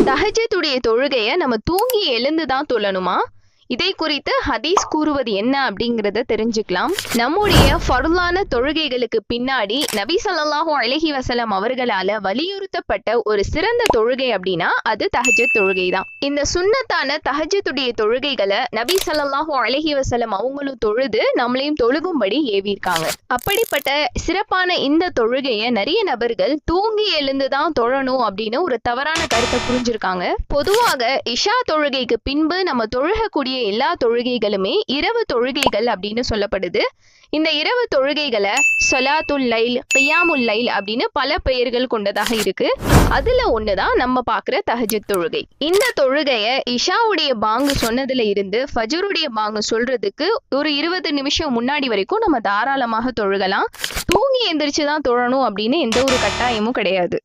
தஹஜ்ஜுடைய தொழுகையை நம்ம தூங்கி எழுந்து தான் தொழணுமா? இதை குறித்து ஹதீஸ் கூறுவது என்ன அப்படிங்கிறத தெரிஞ்சுக்கலாம். நம்முடைய ஃபர்லான தொழுகைகளுக்கு பின்னாடி நபி ஸல்லல்லாஹு அலைஹி வஸல்லம் அவர்களால வலியுறுத்தப்பட்ட ஒரு சிறந்த தொழுகை அப்படின்னா அது தஹஜ்ஜுத் தொழுகை தான். இந்த சுன்னத்தான தஹஜ்ஜுடைய தொழுகைகளை நபி ஸல்லல்லாஹு அலைஹி வஸல்லம் அவங்களும் தொழுது நம்மளையும் தொழுகும்படி ஏவியிருக்காங்க. அப்படிப்பட்ட சிறப்பான இந்த தொழுகையை நிறைய நபர்கள் தூங்கி எழுந்து தான் தொழணும் அப்படின்னு ஒரு தவறான கருத்தை புரிஞ்சிருக்காங்க. பொதுவாக இஷா தொழுகைக்கு பின்பு நம்ம தொழுகக்கூடிய எல்லா தொழுகைகளுமே இரவு தொழுகைகள் அப்படின்னு சொல்லப்படுது. இந்த இரவு தொழுகைகளை ஸலாத்துல் லைல், கியாமுல் லைல் அப்படின்னு பல பெயர்கள் கொண்டதாக இருக்கு. அதுல ஒண்ணுதான் நம்ம பார்க்குற தஹஜ்ஜுத் தொழுகை. இந்த தொழுகையை இஷாவுடைய பாங்கு சொன்னதுல இருந்து ஃபஜ்ருடைய பாங்கு சொல்றதுக்கு ஒரு 20 நிமிஷம் முன்னாடி வரைக்கும் நம்ம தாராளமாக தொழுகலாம். தூங்கி எந்திரிச்சு தான் தொழணும் அப்படின்னு எந்த ஒரு கட்டாயமும் கிடையாது.